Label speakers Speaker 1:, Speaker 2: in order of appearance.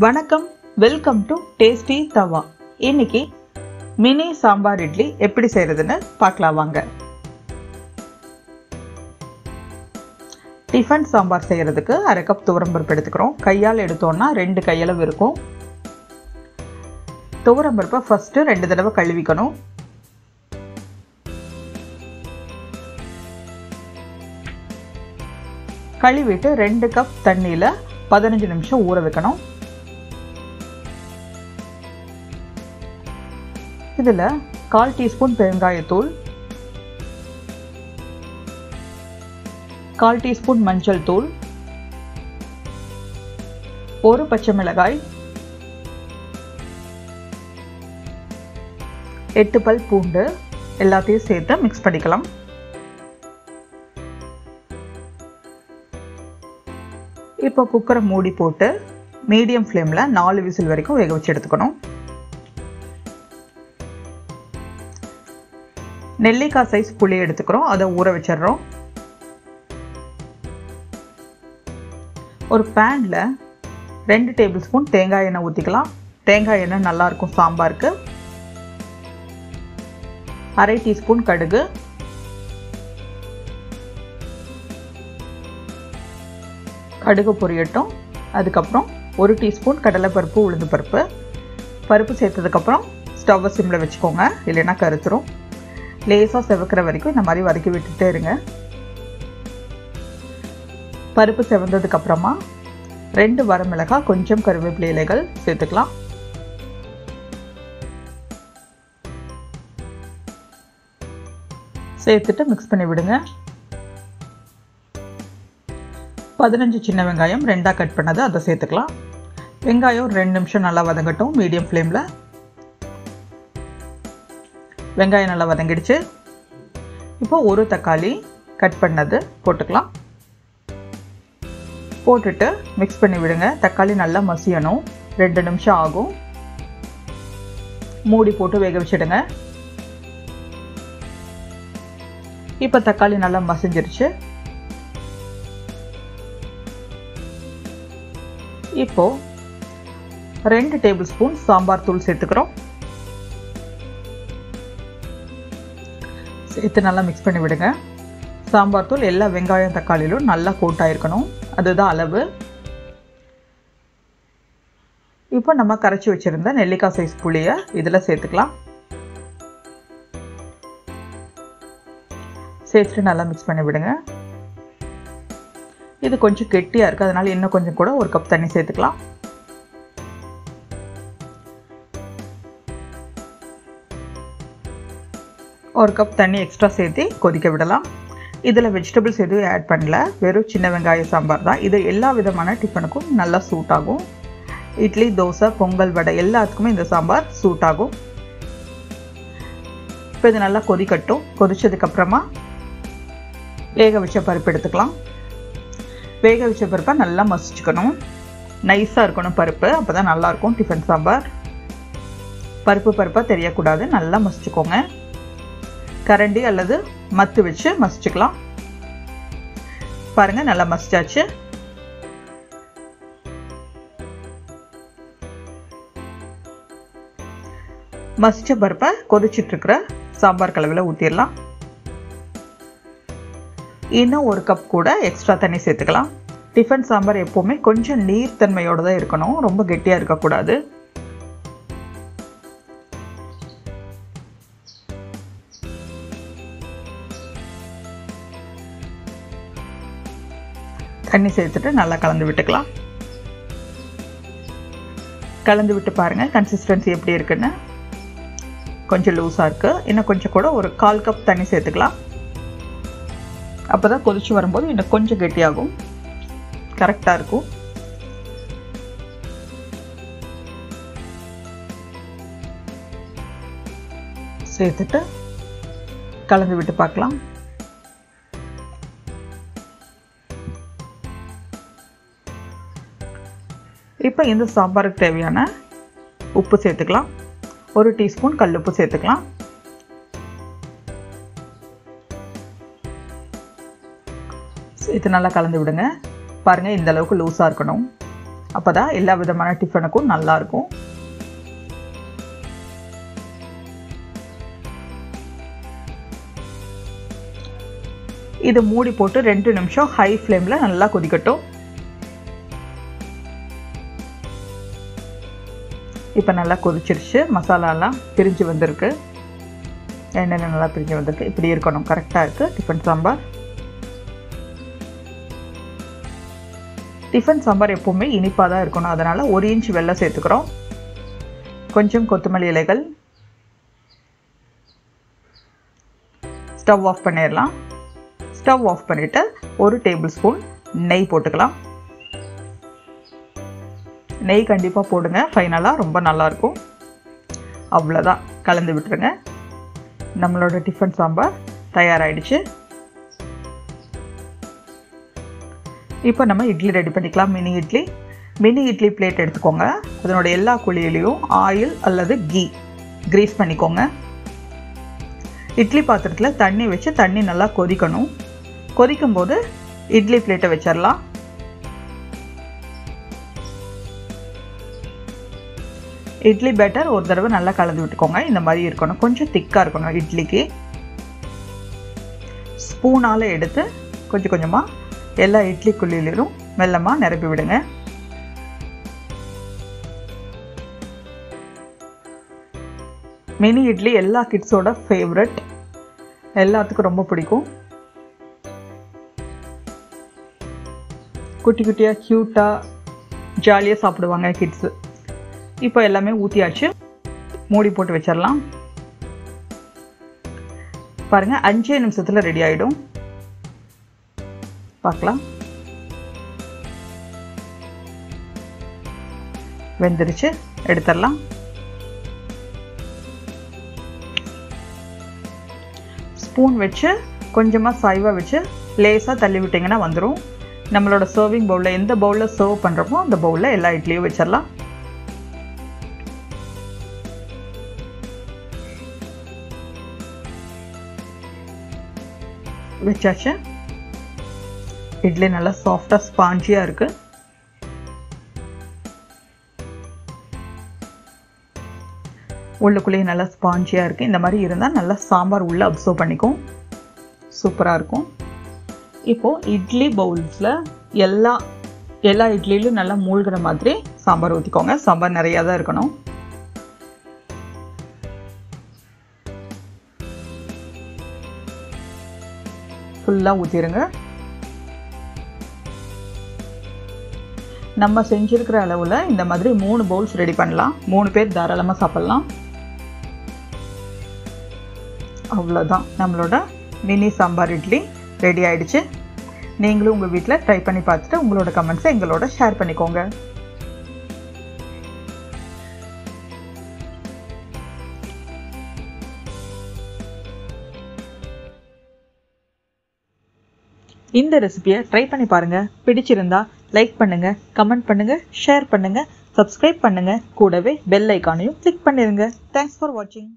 Speaker 1: வணக்கம், welcome to tasty தவா. இன்னைக்கு மினி சாம்பார் இட்லி எப்படி செய்யறதுன்னு பார்க்கலாம் வாங்க. டிஃபன் சாம்பார் செய்யறதுக்கு 1/2 கப் துவரம்பருப்பு எடுத்துக்கிறோம். கையால் எடுத்தோம்னா 2 கையளவு இருக்கும். துவரம்பருப்பை ஃபர்ஸ்ட் 2 தடவை கழுவிக்கணும். கழுவிட்டு 2 கப் தண்ணியில் 15 நிமிஷம் ஊற வைக்கணும். இதில் 1/4 டீஸ்பூன் பெருங்காயத்தூள், 1/4 டீஸ்பூன் மஞ்சள் தூள், 1 பச்சை மிளகாய், 8 பல் பூண்டு எல்லாத்தையும் சேர்த்து மிக்ஸ் பண்ணிக்கலாம். இப்போ குக்கரை மூடி போட்டு மீடியம் ஃப்ளேமில் 4 விசில் வரைக்கும் வேக வச்சு எடுத்துக்கணும். நெல்லிக்காய் சைஸ் புளி எடுத்துக்கிறோம், அதை ஊற வச்சிடுறோம். ஒரு பேனில் 2 டேபிள் ஸ்பூன் தேங்காய் எண்ணெய் ஊற்றிக்கலாம். தேங்காய் எண்ணெய் நல்லாயிருக்கும் சாம்பாருக்கு. 1/2 டீஸ்பூன் கடுகு, கடுகு பொரியட்டும். அதுக்கப்புறம் 1 டீஸ்பூன் கடலைப்பருப்பு, உளுந்து பருப்பு. பருப்பு சேர்த்ததுக்கப்புறம் ஸ்டவ்வை சிம்மில் வச்சுக்கோங்க, இல்லைன்னா கருத்துரும். லேசாக செவக்கிற வரைக்கும் இந்த மாதிரி வதக்கி விட்டுட்டே இருங்க. பருப்பு செவந்ததுக்கப்புறமா 2 வரமிளகாய், கொஞ்சம் கருவேப்பிலை இலைகள் சேர்த்துக்கலாம். சேர்த்துட்டு மிக்ஸ் பண்ணி விடுங்க. 15 சின்ன வெங்காயம் 2ஆக கட் பண்ணது அதை சேர்த்துக்கலாம். வெங்காயம் 2 நிமிஷம் நல்லா வதங்கட்டும் மீடியம் ஃப்ளேமில். வெங்காயம் நல்லா வதங்கிடுச்சு. இப்போ 1 தக்காளி கட் பண்ணது போட்டுக்கலாம். போட்டுட்டு மிக்ஸ் பண்ணி விடுங்க. தக்காளி நல்லா மசியணும், 2 நிமிஷம் ஆகும். மூடி போட்டு வேக வச்சிடுங்க. இப்போ தக்காளி நல்லா மசிஞ்சிருச்சு. இப்போ 2 டேபிள் ஸ்பூன் சாம்பார் தூள் சேர்த்துக்கிறோம். சேர்த்து நல்லா மிக்ஸ் பண்ணி விடுங்க. சாம்பார் தூள் எல்லா வெங்காயம் தக்காளியிலும் நல்லா கோட் ஆயிருக்கணும், அதுதான் அளவு. இப்போ நம்ம கரைச்சி வச்சிருந்த நெல்லிக்காய் சைஸ் புளியை இதில் சேர்த்துக்கலாம். சேர்த்துட்டு நல்லா மிக்ஸ் பண்ணி விடுங்க. இது கொஞ்சம் கெட்டியாக இருக்குது, அதனால் இன்னும் கொஞ்சம் கூட 1 கப் தண்ணி சேர்த்துக்கலாம். ஒரு கப் தண்ணி எக்ஸ்ட்ரா சேர்த்து கொதிக்க விடலாம். இதில் வெஜிடபிள்ஸ் எதுவும் ஆட் பண்ணல, வெறும் சின்ன வெங்காய சாம்பார் தான். இது எல்லா விதமான டிஃபனுக்கும் நல்லா சூட் ஆகும். இட்லி, தோசை, பொங்கல், வடை எல்லாத்துக்குமே இந்த சாம்பார் சூட் ஆகும். இப்போ இது நல்லா கொதிக்கட்டும். கொதிச்சதுக்கப்புறமா வேக வச்ச பருப்பு எடுத்துக்கலாம். வேக வச்ச பருப்பை நல்லா மசிச்சுக்கணும். நைஸாக இருக்கணும் பருப்பு, அப்போ தான் நல்லாயிருக்கும் டிஃபன் சாம்பார். பருப்பாக தெரியக்கூடாது, நல்லா மசிச்சுக்கோங்க. கரண்டி அல்லது மத்து வச்சு மசிச்சுக்கலாம். பாருங்கள், நல்லா மசிச்சாச்சு. மசிச்ச பருப்பை கொதிச்சிட்ருக்கிற சாம்பார் கலவையில் ஊற்றிடலாம். இன்னும் 1 கப் கூட எக்ஸ்ட்ரா தண்ணி சேர்த்துக்கலாம். டிஃபன் சாம்பார் எப்போவுமே கொஞ்சம் நீர்த்தன்மையோடு தான் இருக்கணும், ரொம்ப கெட்டியாக இருக்கக்கூடாது. தண்ணி சேர்த்துட்டு நல்லா கலந்து விட்டுக்கலாம். கலந்து விட்டு பாருங்கள் கன்சிஸ்டன்சி எப்படி இருக்குன்னு. கொஞ்சம் லூஸாக இருக்குது, இன்னும் கொஞ்சம் கூட ஒரு 1/4 கப் தண்ணி சேர்த்துக்கலாம். அப்போ தான் கொதிச்சு வரும்போது இன்னும் கொஞ்சம் கெட்டியாகும், கரெக்டாக இருக்கும். சேர்த்துட்டு கலந்து விட்டு பார்க்கலாம். இப்போ இந்த சாம்பாருக்கு தேவையான உப்பு சேர்த்துக்கலாம். 1 டீஸ்பூன் கல்லுப்பு சேர்த்துக்கலாம். இது நல்லா கலந்து விடுங்க. பாருங்கள், இந்த அளவுக்கு லூஸாக இருக்கணும். அப்பதான் எல்லா விதமான டிஃபனுக்கும் நல்லா இருக்கும். இது மூடி போட்டு 2 நிமிஷம் ஹை ஃப்ளேம்ல நல்லா கொதிக்கட்டும். இப்போ நல்லா கொதிச்சிருச்சு. மசாலாலாம் பிரிஞ்சு வந்திருக்கு. எண்ணெய் நல்லா பிரிஞ்சு வந்திருக்கு. இப்படி இருக்கணும். கரெக்டாக இருக்குது டிஃபன் சாம்பார். டிஃபன் சாம்பார் எப்பவுமே இனிப்பாக தான் இருக்கணும். அதனால் 1 இன்ச் வெல்லம் சேர்த்துக்கிறோம். கொஞ்சம் கொத்தமல்லி இலைகள். ஸ்டவ் ஆஃப் பண்ணிடலாம். ஸ்டவ் ஆஃப் பண்ணிவிட்டு 1 டேபிள் ஸ்பூன் நெய் போட்டுக்கலாம். நெய் கண்டிப்பாக போடுங்க. ஃபைனலாக ரொம்ப நல்லாயிருக்கும். அவ்வளோதான், கலந்து விட்டுருங்க. நம்மளோட டிஃபன் சாம்பார் தயாராகிடுச்சு. இப்போ நம்ம இட்லி ரெடி பண்ணிக்கலாம். மினி இட்லி பிளேட் எடுத்துக்கோங்க. அதனோட எல்லா குழியிலையும் ஆயில் அல்லது கீ கிரீஸ் பண்ணிக்கோங்க. இட்லி பாத்திரத்தில் தண்ணி வச்சு தண்ணி நல்லா கொதிக்கணும். கொதிக்கும் போது இட்லி பிளேட்டை வச்சிடலாம். இட்லி பேட்டர் ஒரு தடவை நல்லா கலந்து விட்டுக்கோங்க. இந்த மாதிரி இருக்கணும். கொஞ்சம் திக்காக இருக்கணும் இட்லிக்கு. ஸ்பூனால் எடுத்து கொஞ்சம் கொஞ்சமாக எல்லா இட்லி குழியிலும் மெல்லமாக நிரப்பி விடுங்க. மினி இட்லி எல்லா கிட்ஸோட ஃபேவரட். எல்லாத்துக்கும் ரொம்ப பிடிக்கும். குட்டி குட்டியாக க்யூட்டாக ஜாலியாக சாப்பிடுவாங்க கிட்ஸு. இப்போ எல்லாமே ஊற்றியாச்சு. மூடி போட்டு வச்சிடலாம். பாருங்கள், 5 நிமிஷத்தில் ரெடி ஆகிடும். பார்க்கலாம். வெந்துருச்சு. எடுத்துடலாம். ஸ்பூன் வச்சு கொஞ்சமாக சாய்வாக வச்சு லேசாக தள்ளி விட்டிங்கன்னா வந்துடும். நம்மளோட சர்விங் பவுலில் எந்த பவுலில் சர்வ் பண்ணுறோமோ அந்த பவுலில் எல்லா இட்லியும் வச்சிடலாம். வச்சாச்சு. இட்லி நல்லா சாஃப்டாக ஸ்பாஞ்சியாக இருக்குது. உள்ளுக்குள்ளேயே நல்லா ஸ்பாஞ்சியாக இருக்குது. இந்த மாதிரி இருந்தால் நல்லா சாம்பார் உள்ளே அப்சர்வ் பண்ணிக்கும். சூப்பராக இருக்கும். இப்போது இட்லி பவுல்ஸில் எல்லா இட்லியிலும் நல்லா மூழ்கிற மாதிரி சாம்பார் ஊற்றிக்கோங்க. சாம்பார் நிறையா தான் இருக்கணும். ஃபுல்லாக ஊற்றிடுங்க. நம்ம செஞ்சுருக்கிற அளவில் இந்த மாதிரி 3 பவுல்ஸ் ரெடி பண்ணலாம். 3 பேர் தாராளமாக சாப்பிட்லாம். அவ்வளோதான், நம்மளோட மினி சாம்பார் இட்லி ரெடி ஆகிடுச்சு. நீங்களும் உங்கள் வீட்டில் ட்ரை பண்ணி பார்த்துட்டு உங்களோட கமெண்ட்ஸை எங்களோட ஷேர் பண்ணிக்கோங்க. இந்த ரெசிபியை ட்ரை பண்ணி பாருங்கள். பிடிச்சிருந்தா லைக் பண்ணுங்கள், கமெண்ட் பண்ணுங்கள், ஷேர் பண்ணுங்கள், சப்ஸ்கிரைப் பண்ணுங்கள். கூடவே பெல் ஐக்கானையும் கிளிக் பண்ணிடுங்க. தேங்க்ஸ் ஃபார் வாட்சிங்.